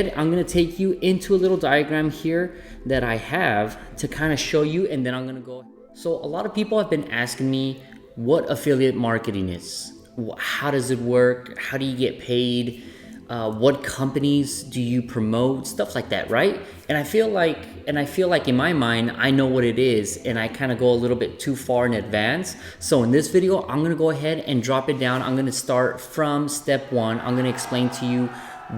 I'm going to take you into a little diagram here that I have to kind of show you, and then I'm going to go. So a lot of people have been asking me what affiliate marketing is. How does it work? How do you get paid? What companies do you promote? Stuff like that, right? And I feel like in my mind, I know what it is, and I kind of go a little bit too far in advance. So in this video, I'm going to go ahead and drop it down. I'm going to start from step one. I'm going to explain to you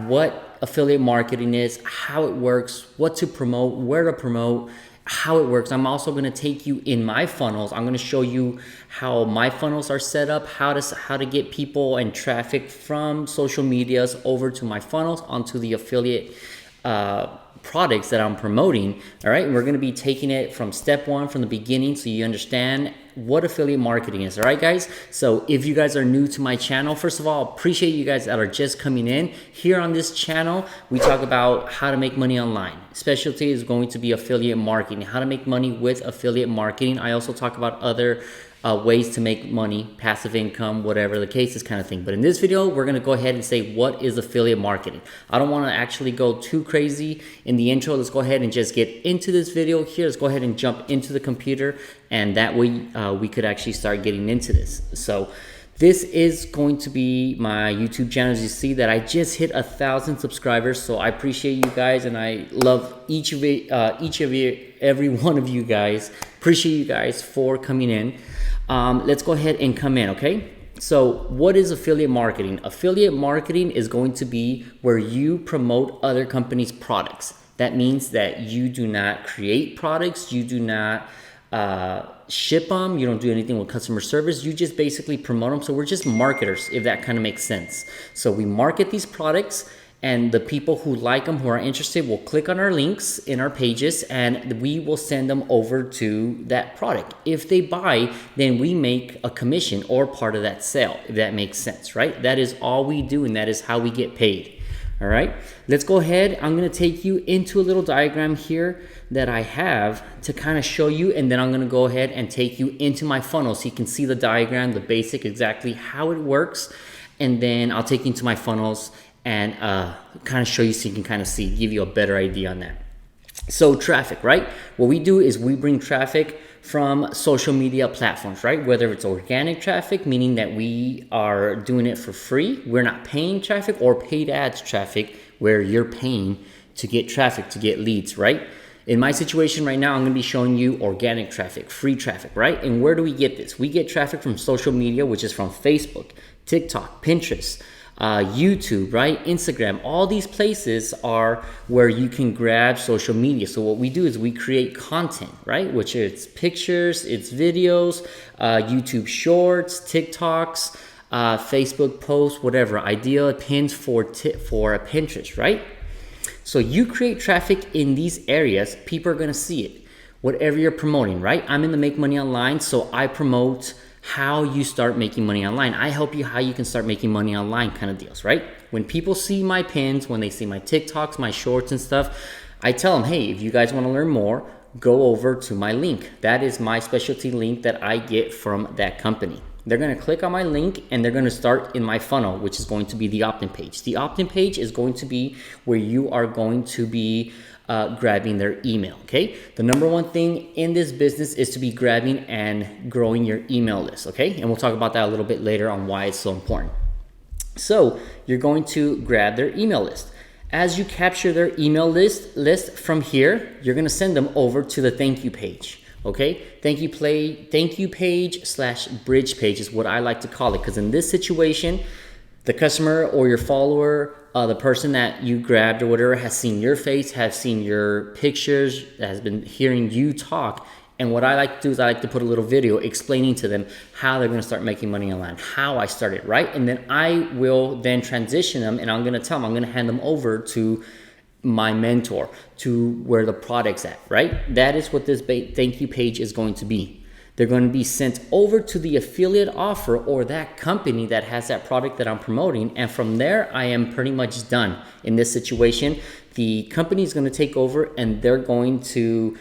what affiliate marketing is, how it works, what to promote, where to promote, how it works. I'm also going to take you in my funnels. I'm going to show you how my funnels are set up, how to get people and traffic from social medias over to my funnels onto the affiliate products that I'm promoting. All right, and we're going to be taking it from step one, from the beginning, so you understand what affiliate marketing is. All right, guys, so if you guys are new to my channel, first of all, appreciate you guys that are just coming in. Here on this channel, we talk about how to make money online. Specialty is going to be affiliate marketing, how to make money with affiliate marketing. I also talk about other ways to make money, passive income, whatever the case is, kind of thing. But in this video, we're going to go ahead and say, what is affiliate marketing? I don't want to actually go too crazy in the intro. Let's go ahead and just get into this video here. Let's go ahead and jump into the computer, and that way we could actually start getting into this. So this is going to be my YouTube channel. As you see that I just hit 1,000 subscribers, so I appreciate you guys, and I love each of you, every one of you guys. Appreciate you guys for coming in. Let's go ahead and come in, okay? So what is affiliate marketing? Affiliate marketing is going to be where you promote other companies' products. That means that you do not create products, you do not ship them, you don't do anything with customer service, you just basically promote them. So we're just marketers, if that kind of makes sense. So we market these products, and the people who like them, who are interested, will click on our links in our pages, and we will send them over to that product. If they buy, then we make a commission or part of that sale, if that makes sense, right? That is all we do, and that is how we get paid. All right, let's go ahead. I'm going to take you into a little diagram here that I have to kind of show you, and then I'm going to go ahead and take you into my funnel so you can see the diagram, the basic, exactly how it works, and then I'll take you into my funnels and kind of show you so you can kind of see, give you a better idea on that. So traffic, right? What we do is we bring traffic from social media platforms, right? Whether it's organic traffic, meaning that we are doing it for free, we're not paying traffic, or paid ads traffic, where you're paying to get traffic, to get leads, right? In my situation right now, I'm going to be showing you organic traffic, free traffic, right? And where do we get this? We get traffic from social media, which is from Facebook, TikTok, Pinterest, YouTube, right? Instagram. All these places are where you can grab social media. So what we do is we create content, right? Which it's pictures, it's videos, YouTube shorts, TikToks, Facebook posts, whatever. Ideal pins for a Pinterest, right? So you create traffic in these areas. People are going to see it. Whatever you're promoting, right? I'm in the Make Money Online, so I promote how you start making money online. I help you how you can start making money online kind of deals, right? When people see my pins, when they see my TikToks, my shorts and stuff, I tell them, hey, if you guys want to learn more, go over to my link. That is my specialty link that I get from that company. They're going to click on my link, and they're going to start in my funnel, which is going to be the opt-in page. The opt-in page is going to be where you are going to be grabbing their email, okay? The number one thing in this business is to be grabbing and growing your email list, okay? And we'll talk about that a little bit later on why it's so important. So you're going to grab their email list. As you capture their email list from here, you're going to send them over to the thank you page, okay? Thank you page / bridge page is what I like to call it, because in this situation, the customer or your follower, the person that you grabbed or whatever, has seen your face, has seen your pictures, has been hearing you talk. And what I like to do is I like to put a little video explaining to them how they're going to start making money online, how I started, right? And then I will then transition them, and I'm going to tell them, I'm going to hand them over to my mentor, to where the product's at, right? That is what this thank you page is going to be. They're going to be sent over to the affiliate offer, or that company that has that product that I'm promoting. And from there, I am pretty much done. In this situation, the company is going to take over, and they're going to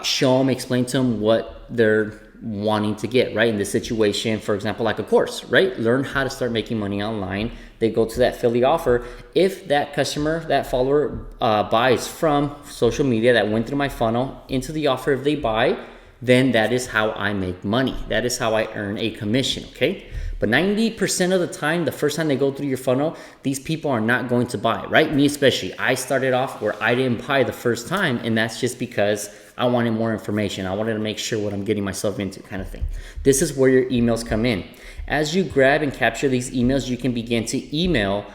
show them, explain to them what they're wanting to get, right? In this situation, for example, like a course, right? Learn how to start making money online they go to that affiliate offer. If that customer, that follower buys from social media that went through my funnel into the offer, if they buy, then that is how I make money. That is how I earn a commission, okay? But 90% of the time, the first time they go through your funnel, these people are not going to buy, right? Me especially. I started off where I didn't buy the first time, and that's just because I wanted more information. I wanted to make sure what I'm getting myself into, kind of thing. This is where your emails come in. As you grab and capture these emails, you can begin to email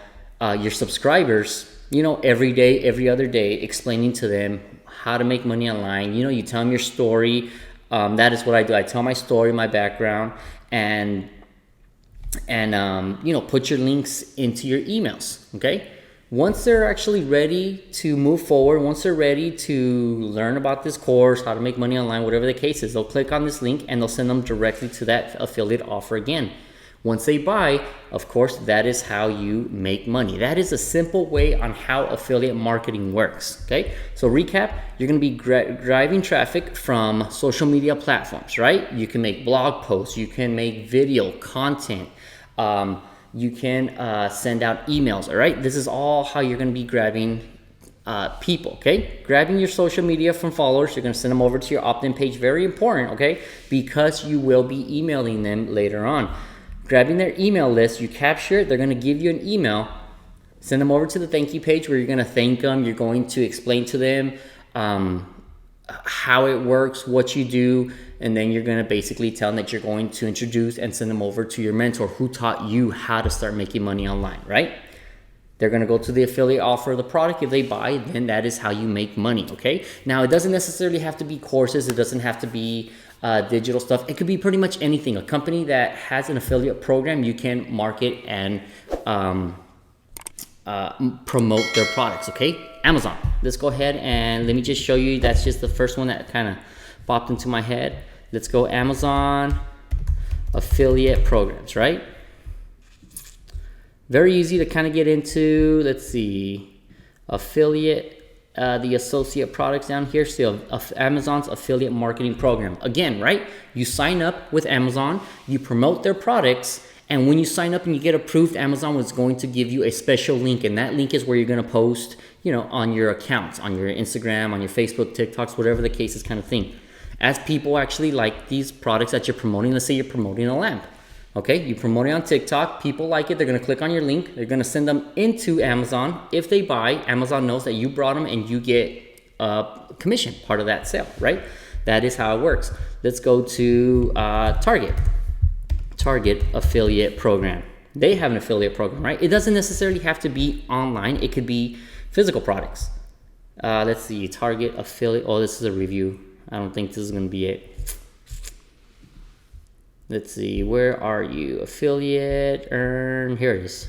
your subscribers, every day, every other day, explaining to them how to make money online. You tell them your story. That is what I do. I tell my story, my background, and put your links into your emails, okay? Once they're actually ready to move forward, once they're ready to learn about this course, how to make money online, whatever the case is, they'll click on this link and they'll send them directly to that affiliate offer again. Once they buy, of course, that is how you make money. That is a simple way on how affiliate marketing works, okay? So recap, you're gonna be driving traffic from social media platforms, right? You can make blog posts, you can make video content, you can send out emails, all right? This is all how you're gonna be grabbing people, okay? Grabbing your social media from followers, you're gonna send them over to your opt-in page. Very important, okay? Because you will be emailing them later on. Grabbing their email list, you capture it, they're gonna give you an email, send them over to the thank you page where you're gonna thank them, you're going to explain to them how it works, what you do, and then you're gonna basically tell them that you're going to introduce and send them over to your mentor who taught you how to start making money online, right? They're gonna go to the affiliate offer of the product. If they buy, then that is how you make money, okay? Now, it doesn't necessarily have to be courses, it doesn't have to be digital stuff. It could be pretty much anything. A company that has an affiliate program, you can market and promote their products, okay? Amazon. Let's go ahead and let me just show you. That's just the first one that kind of popped into my head. Let's go Amazon affiliate programs, right? Very easy to kind of get into. Let's see, affiliate, the associate products down here. So Amazon's affiliate marketing program. Again, right? You sign up with Amazon, you promote their products, and when you sign up and you get approved, Amazon was going to give you a special link, and that link is where you're going to post, on your accounts, on your Instagram, on your Facebook, TikToks, whatever the case is, kind of thing. As people actually like these products that you're promoting, let's say you're promoting a lamp. Okay, you promote it on TikTok, people like it, they're gonna click on your link, they're gonna send them into Amazon. If they buy, Amazon knows that you brought them and you get a commission, part of that sale, right? That is how it works. Let's go to Target affiliate program. They have an affiliate program, right? It doesn't necessarily have to be online, it could be physical products. Let's see, Target affiliate, oh, this is a review. I don't think this is gonna be it. Let's see, where are you? Affiliate, earn, here it is.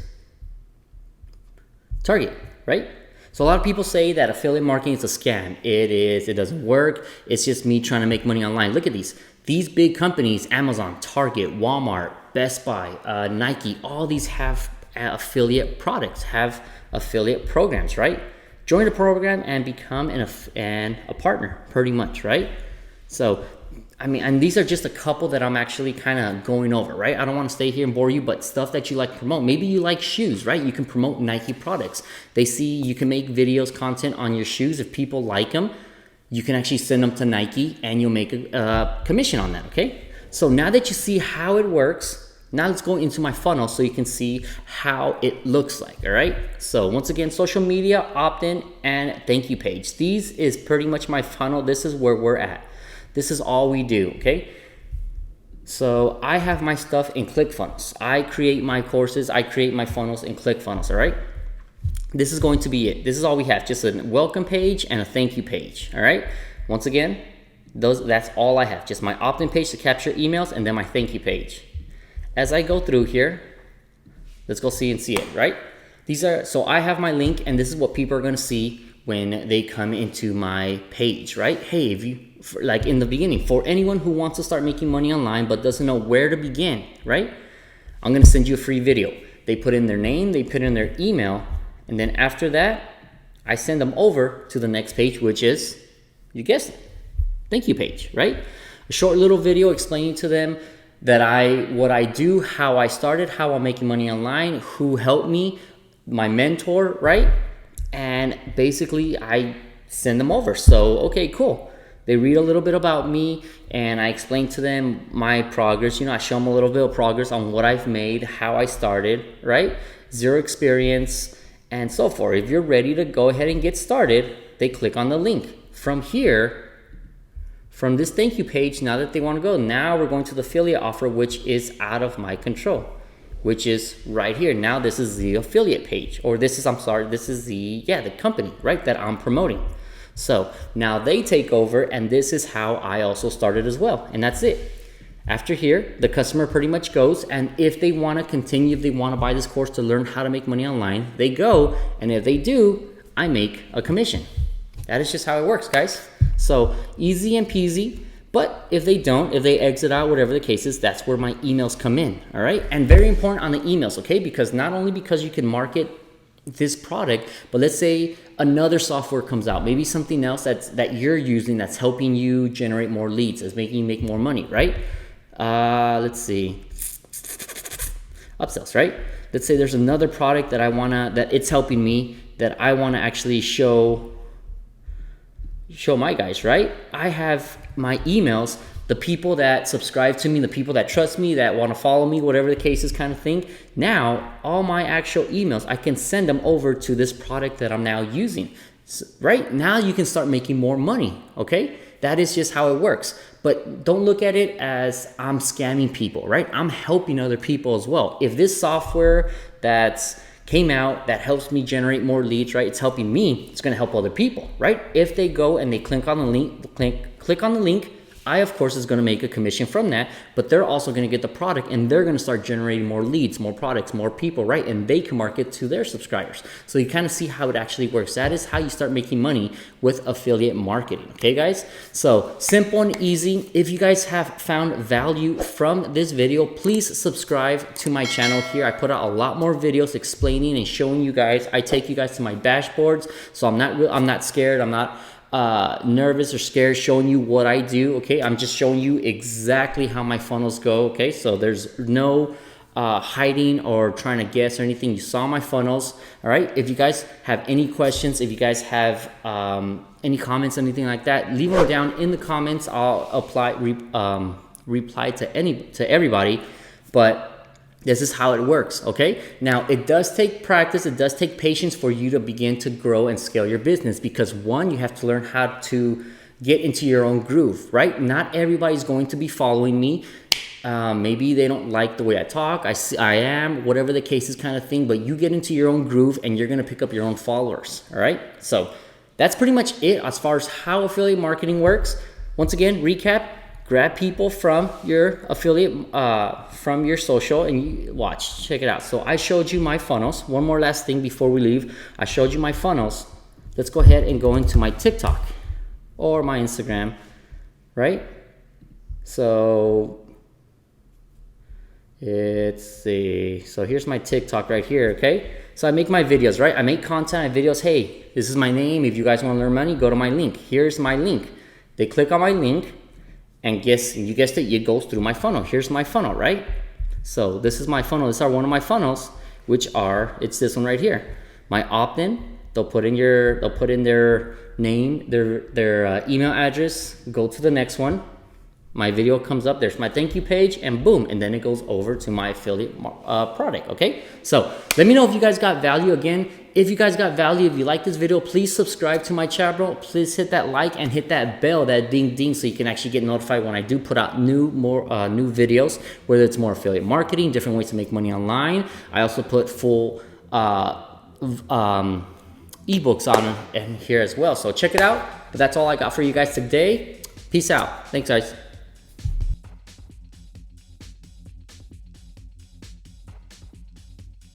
Target, right? So a lot of people say that affiliate marketing is a scam. It is, it doesn't work. It's just me trying to make money online. Look at these. These big companies, Amazon, Target, Walmart, Best Buy, Nike, all these have affiliate products, have affiliate programs, right? Join the program and become a partner, pretty much, right? So, and these are just a couple that I'm actually kind of going over, right? I don't want to stay here and bore you, but stuff that you like to promote. Maybe you like shoes, right? You can promote Nike products. They see you can make videos, content on your shoes. If people like them, you can actually send them to Nike and you'll make a commission on that, okay? So now that you see how it works, now let's go into my funnel so you can see how it looks like, all right? So once again, social media, opt-in, and thank you page. These is pretty much my funnel. This is where we're at. This is all we do, okay? So I have my stuff in ClickFunnels. I create my courses, I create my funnels in ClickFunnels, all right? This is going to be it. This is all we have, just a welcome page and a thank you page, all right? Once again, that's all I have, just my opt-in page to capture emails and then my thank you page. As I go through here, let's go see it, right? So I have my link and this is what people are gonna see when they come into my page, right? Hey, like in the beginning, for anyone who wants to start making money online but doesn't know where to begin, right? I'm gonna send you a free video. They put in their name, they put in their email, and then after that, I send them over to the next page, which is, you guessed it, thank you page, right? A short little video explaining to them what I do, how I started, how I'm making money online, who helped me, my mentor, right? And basically I send them over. So, okay, cool. They read a little bit about me and I explain to them my progress. I show them a little bit of progress on what I've made, how I started, right? Zero experience and so forth. If you're ready to go ahead and get started, they click on the link. From here, from this thank you page, now that they want to go, now we're going to the affiliate offer, which is out of my control, which is right here. Now this is the affiliate page, or this is the company, right, that I'm promoting. So now they take over, and this is how I also started as well. And that's it. After here, the customer pretty much goes, and if they want to continue, if they want to buy this course to learn how to make money online, they go, and if they do, I make a commission. That is just how it works, guys. So easy and peasy. But if they don't, if they exit out, whatever the case is, that's where my emails come in, all right? And very important on the emails, okay? Because not only because you can market this product, but let's say another software comes out, maybe something else that you're using that's helping you generate more leads, that's making you make more money, right? Let's see, upsells, right? Let's say there's another product that it's helping me, that I wanna actually show my guys, right? I have my emails, the people that subscribe to me, the people that trust me, that want to follow me, whatever the case is, kind of thing. Now, all my actual emails, I can send them over to this product that I'm now using. So, right now, you can start making more money, okay? That is just how it works. But don't look at it as I'm scamming people, right? I'm helping other people as well. If this software that's came out that helps me generate more leads, right? It's helping me, it's gonna help other people, right? If they go and they click on the link, click on the link, I, of course, is going to make a commission from that, but they're also going to get the product and they're going to start generating more leads, more products, more people, right? And they can market to their subscribers. So you kind of see how it actually works. That is how you start making money with affiliate marketing. Okay, guys? So simple and easy. If you guys have found value from this video, please subscribe to my channel here. I put out a lot more videos explaining and showing you guys. I take you guys to my dashboards. So I'm not scared. I'm not nervous or scared showing you what I do. Okay, I'm just showing you exactly how my funnels go. Okay, so there's no hiding or trying to guess or anything. You saw my funnels. All right, if you guys have any questions, if you guys have any comments, anything like that, leave them down in the comments. I'll reply to everybody, but this is how it works, okay? Now, it does take practice, it does take patience for you to begin to grow and scale your business, because one, you have to learn how to get into your own groove, right? Not everybody's going to be following me. Maybe they don't like the way I talk, I am, whatever the case is, kind of thing, but you get into your own groove and you're gonna pick up your own followers, all right? So that's pretty much it as far as how affiliate marketing works. Once again, recap. Grab people from your affiliate, from your social, and you check it out. So I showed you my funnels. One more last thing before we leave. I showed you my funnels. Let's go ahead and go into my TikTok or my Instagram, right? So let's see. So here's my TikTok right here, okay? So I make my videos, right? I make content, I have videos. Hey, this is my name. If you guys want to learn money, go to my link. Here's my link. They click on my link. And you guessed it, it goes through my funnel. Here's my funnel, right? So this is my funnel. These are one of my funnels, it's this one right here. My opt-in, they'll put in their name, their email address, go to the next one. My video comes up, there's my thank you page, and boom, and then it goes over to my affiliate product, okay? So let me know if you guys got value. Again, if you guys got value, if you like this video, please subscribe to my channel. Please hit that like and hit that bell, that ding ding, so you can actually get notified when I do put out new videos, whether it's more affiliate marketing, different ways to make money online. I also put full ebooks on in here as well. So check it out. But that's all I got for you guys today. Peace out. Thanks, guys.